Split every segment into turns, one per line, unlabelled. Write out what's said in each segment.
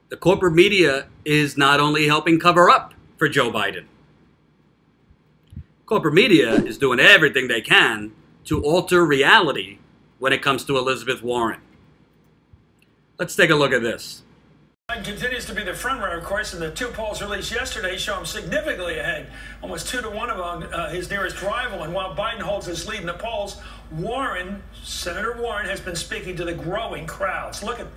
The corporate media is not only helping cover up for Joe Biden. Corporate media is doing everything they can to alter reality when it comes to Elizabeth Warren. Let's take a look at this.
Biden continues to be the frontrunner, of course, and the two polls released yesterday show him significantly ahead, almost 2-1 among his nearest rival. And while Biden holds his lead in the polls, Senator Warren has been speaking to the growing crowds. Look at,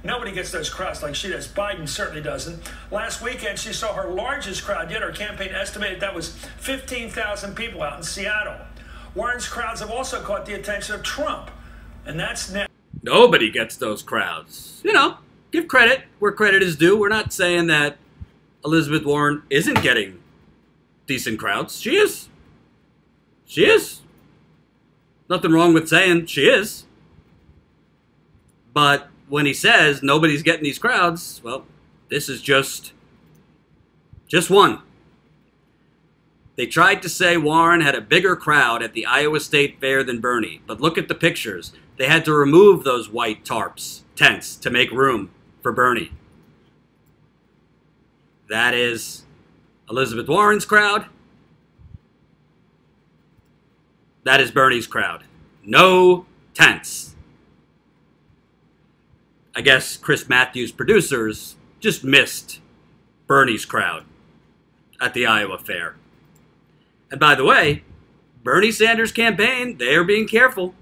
nobody gets those crowds like she does. Biden certainly doesn't. Last weekend, she saw her largest crowd yet. Her campaign estimated that was 15,000 people out in Seattle. Warren's crowds have also caught the attention of Trump, and that's now.
Nobody gets those crowds. You know, give credit where credit is due. We're not saying that Elizabeth Warren isn't getting decent crowds. She is. She is. Nothing wrong with saying she is. But when he says nobody's getting these crowds, well, this is just one. They tried to say Warren had a bigger crowd at the Iowa State Fair than Bernie, but look at the pictures. They had to remove those white tents to make room for Bernie. That is Elizabeth Warren's crowd. That is Bernie's crowd. No tents. I guess Chris Matthews' producers just missed Bernie's crowd at the Iowa Fair. And by the way, Bernie Sanders' campaign, they're being careful.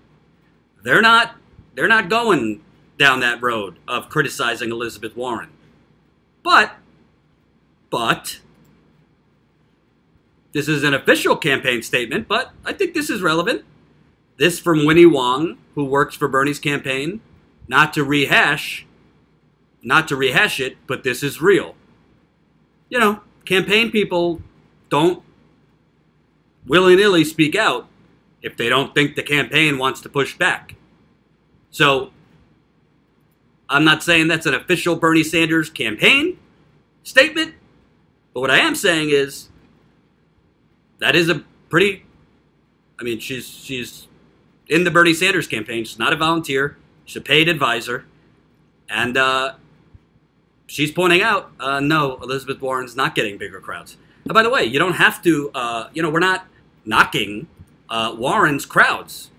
They're not going down that road of criticizing Elizabeth Warren. But this is an official campaign statement, but I think this is relevant. This from Winnie Wong, who works for Bernie's campaign. Not to rehash it, but this is real. You know, campaign people don't willy-nilly speak out if they don't think the campaign wants to push back. So, I'm not saying that's an official Bernie Sanders campaign statement, but what I am saying is that is a pretty, I mean, she's in the Bernie Sanders campaign. She's not a volunteer. She's a paid advisor. And she's pointing out, no, Elizabeth Warren's not getting bigger crowds. And by the way, you don't have to, we're not knocking Warren's crowds.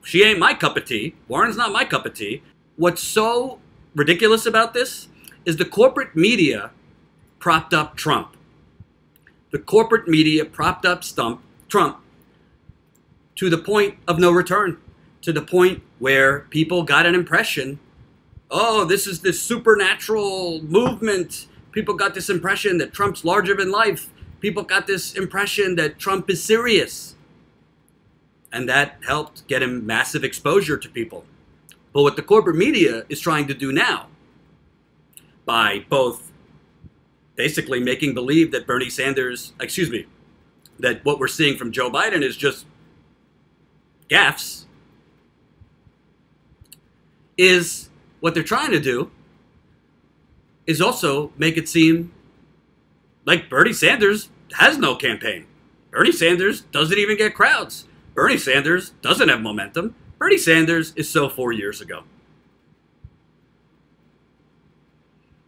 She ain't my cup of tea. Warren's not my cup of tea. What's so ridiculous about this is the corporate media propped up Trump. The corporate media propped up Trump to the point of no return, to the point where people got an impression, oh, this is this supernatural movement. People got this impression that Trump's larger than life. People got this impression that Trump is serious. And that helped get him massive exposure to people. But what the corporate media is trying to do now, by both basically making believe that that what we're seeing from Joe Biden is just gaffes, is what they're trying to do is also make it seem like Bernie Sanders has no campaign. Bernie Sanders doesn't even get crowds. Bernie Sanders doesn't have momentum. Bernie Sanders is so 4 years ago.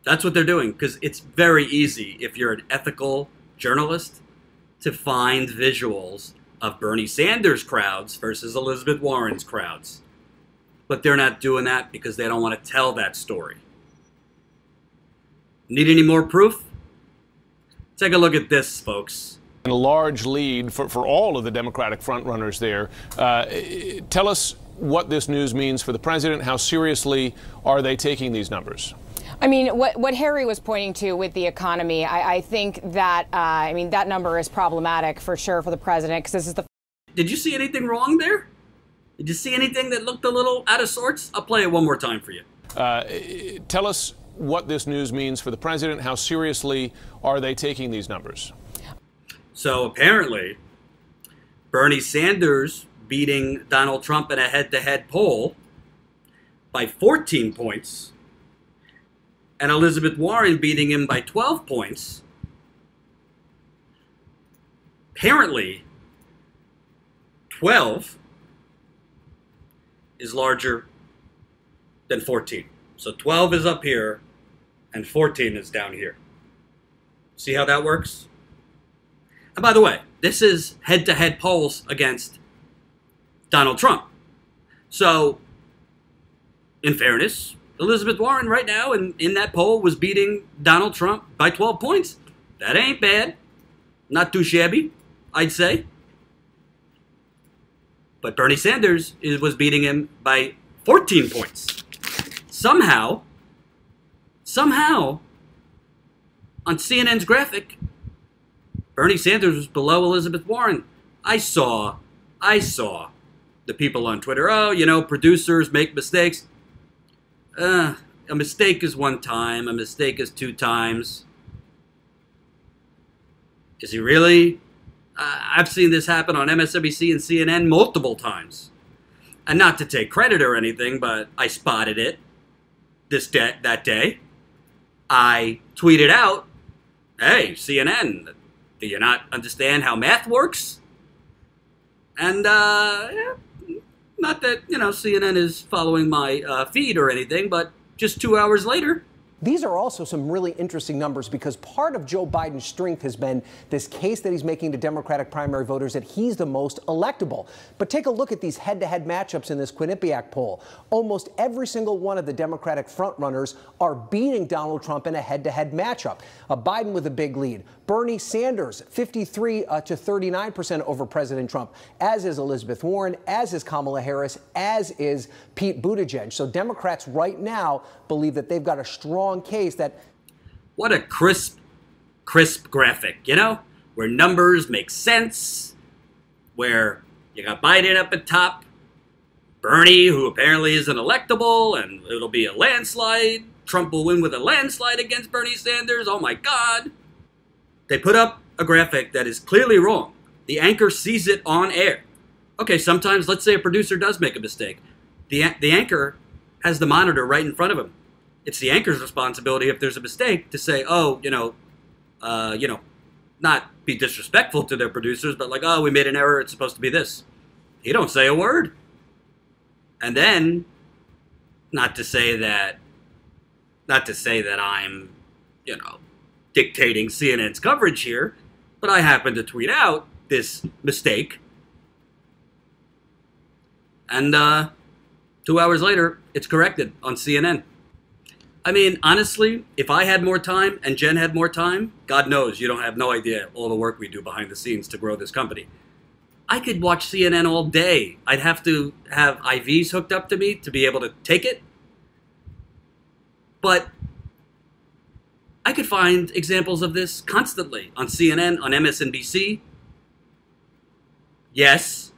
That's what they're doing, because it's very easy, if you're an ethical journalist, to find visuals of Bernie Sanders crowds versus Elizabeth Warren's crowds. But they're not doing that because they don't want to tell that story. Need any more proof? Take a look at this, folks.
A large lead for all of the Democratic frontrunners there. Tell us what this news means for the president. How seriously are they taking these numbers?
I mean, what Harry was pointing to with the economy, I think that, that number is problematic for sure for the president, because this is the...
Did you see anything wrong there? Did you see anything that looked a little out of sorts? I'll play it one more time for you.
Tell us what this news means for the president. How seriously are they taking these numbers?
So apparently, Bernie Sanders beating Donald Trump in a head-to-head poll by 14 points, and Elizabeth Warren beating him by 12 points. Apparently, 12 is larger than 14. So 12 is up here, and 14 is down here. See how that works? And by the way, this is head-to-head polls against Donald Trump. So, in fairness, Elizabeth Warren right now in that poll was beating Donald Trump by 12 points. That ain't bad. Not too shabby, I'd say. But Bernie Sanders was beating him by 14 points. Somehow, on CNN's graphic, Bernie Sanders was below Elizabeth Warren. I saw the people on Twitter, oh, you know, producers make mistakes. A mistake is one time, a mistake is two times. Is he really? I've seen this happen on MSNBC and CNN multiple times. And not to take credit or anything, but I spotted it that day. I tweeted out, hey, CNN, do you not understand how math works? And, yeah, not that, you know, CNN is following my feed or anything, but just 2 hours later.
These are also some really interesting numbers because part of Joe Biden's strength has been this case that he's making to Democratic primary voters that he's the most electable. But take a look at these head-to-head matchups in this Quinnipiac poll. Almost every single one of the Democratic frontrunners are beating Donald Trump in a head-to-head matchup. Biden with a big lead. Bernie Sanders, 53 to 39% over President Trump, as is Elizabeth Warren, as is Kamala Harris, as is Pete Buttigieg. So Democrats right now believe that they've got a strong case that...
What a crisp graphic, you know, where numbers make sense, where you got Biden up at top, Bernie, who apparently isn't electable, and it'll be a landslide. Trump will win with a landslide against Bernie Sanders. Oh my God. They put up a graphic that is clearly wrong. The anchor sees it on air. Okay, sometimes, let's say a producer does make a mistake. The anchor has the monitor right in front of him. It's the anchor's responsibility if there's a mistake to say, oh, not be disrespectful to their producers, but like, oh, we made an error, it's supposed to be this. He don't say a word. And then, not to say that I'm, you know, dictating CNN's coverage here, but I happen to tweet out this mistake. And 2 hours later, it's corrected on CNN. I mean, honestly, if I had more time and Jen had more time, God knows you don't have no idea all the work we do behind the scenes to grow this company. I could watch CNN all day. I'd have to have IVs hooked up to me to be able to take it. But I could find examples of this constantly on CNN, on MSNBC. Yes,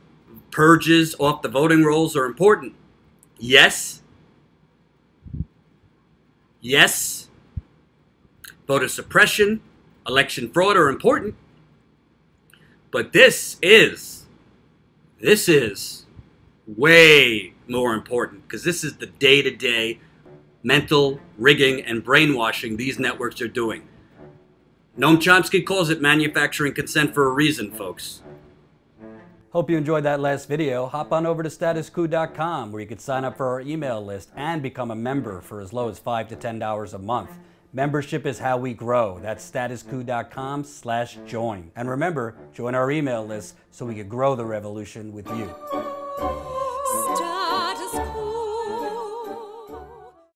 purges off the voting rolls are important. Yes. Yes. Voter suppression, election fraud are important. But this is way more important because this is the day-to-day mental rigging and brainwashing these networks are doing. Noam Chomsky calls it manufacturing consent for a reason, folks.
Hope you enjoyed that last video. Hop on over to statuscoup.com where you can sign up for our email list and become a member for as low as $5 to $10 a month. Membership is how we grow. That's statuscoup.com/join. And remember, join our email list so we can grow the revolution with you.